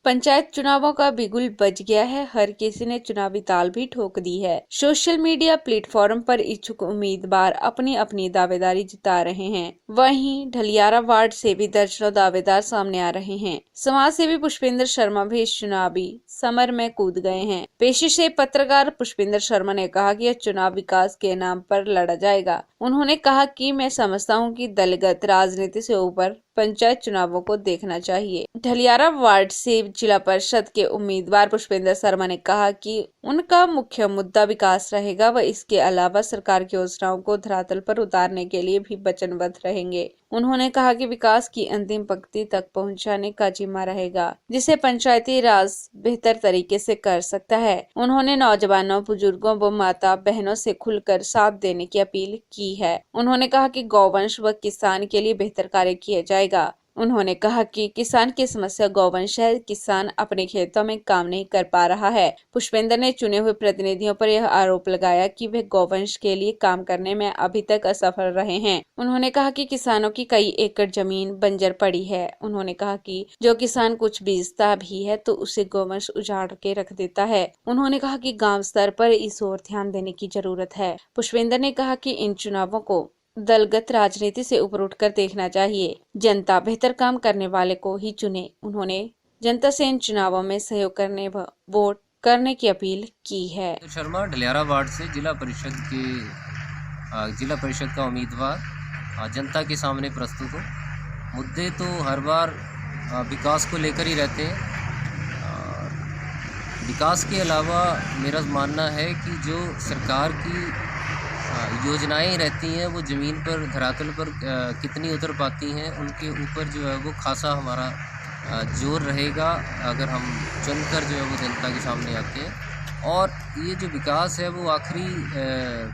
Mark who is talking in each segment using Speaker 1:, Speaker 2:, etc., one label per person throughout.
Speaker 1: पंचायत चुनावों का बिगुल बज गया है। हर किसी ने चुनावी ताल भी ठोक दी है। सोशल मीडिया प्लेटफॉर्म पर इच्छुक उम्मीदवार अपनी अपनी दावेदारी जता रहे हैं। वहीं ढलियारा वार्ड से भी दर्जनों दावेदार सामने आ रहे हैं। समाज सेवी पुष्पेंद्र शर्मा भी इस चुनावी समर में कूद गए हैं। पेशे से पत्रकार पुष्पेंद्र शर्मा ने कहा कि यह चुनाव विकास के नाम पर लड़ा जाएगा। उन्होंने कहा कि मैं समझता हूं कि दलगत राजनीति से ऊपर पंचायत चुनावों को देखना चाहिए। ढलियारा वार्ड से जिला परिषद के उम्मीदवार पुष्पेंद्र शर्मा ने कहा कि उनका मुख्य मुद्दा विकास रहेगा। वह इसके अलावा सरकार की योजनाओं को धरातल पर उतारने के लिए भी वचनबद्ध रहेंगे। उन्होंने कहा कि विकास की अंतिम पंक्ति तक पहुंचाने का जिम्मा रहेगा, जिसे पंचायती राज बेहतर तरीके से कर सकता है। उन्होंने नौजवानों, बुजुर्गों व माता बहनों से खुलकर साथ देने की अपील की है। उन्होंने कहा कि गौवंश व किसान के लिए बेहतर कार्य किया जाएगा। उन्होंने कहा कि किसान की समस्या गौवंश है, किसान अपने खेतों में काम नहीं कर पा रहा है। पुष्पेंद्र ने चुने हुए प्रतिनिधियों पर यह आरोप लगाया कि वे गौवंश के लिए काम करने में अभी तक असफल रहे हैं। उन्होंने कहा कि किसानों की कई एकड़ जमीन बंजर पड़ी है। उन्होंने कहा कि जो किसान कुछ बीजता भी है तो उसे गौवंश उजाड़ के रख देता है। उन्होंने कहा कि गाँव स्तर पर इस ओर ध्यान देने की जरूरत है। पुष्पेंद्र ने कहा कि इन चुनावों को दलगत राजनीति से ऊपर उठकर देखना चाहिए। जनता बेहतर काम करने वाले को ही चुने। उन्होंने जनता से इन चुनावों में सहयोग करने व वोट करने की अपील की है।
Speaker 2: शर्मा ढलियारा वार्ड से जिला परिषद का उम्मीदवार जनता के सामने प्रस्तुत हूँ। मुद्दे तो हर बार विकास को लेकर ही रहते हैं। विकास के अलावा मेरा मानना है कि जो सरकार की योजनाएं रहती हैं वो ज़मीन पर, धरातल पर कितनी उतर पाती हैं, उनके ऊपर जो है वो खासा हमारा जोर रहेगा अगर हम चुनकर जो है वो जनता के सामने आते हैं। और ये जो विकास है वो आखिरी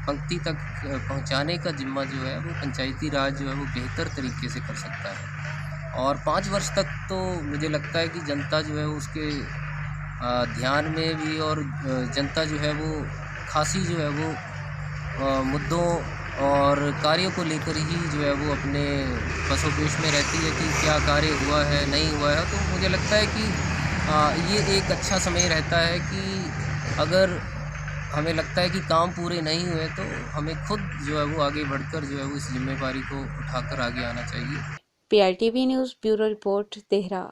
Speaker 2: पंक्ति तक पहुंचाने का जिम्मा जो है वो पंचायती राज जो है वो बेहतर तरीके से कर सकता है। और 5 वर्ष तक तो मुझे लगता है कि जनता जो है उसके ध्यान में भी, और जनता जो है वो खासी जो है वो मुद्दों और कार्यों को लेकर ही जो है वो अपने पसोपेश में रहती है कि क्या कार्य हुआ है, नहीं हुआ है। तो मुझे लगता है कि ये एक अच्छा समय रहता है कि अगर हमें लगता है कि काम पूरे नहीं हुए तो हमें खुद जो है वो आगे बढ़कर जो है वो इस जिम्मेदारी को उठाकर आगे आना चाहिए।
Speaker 1: PITV news bureau report, Dehra.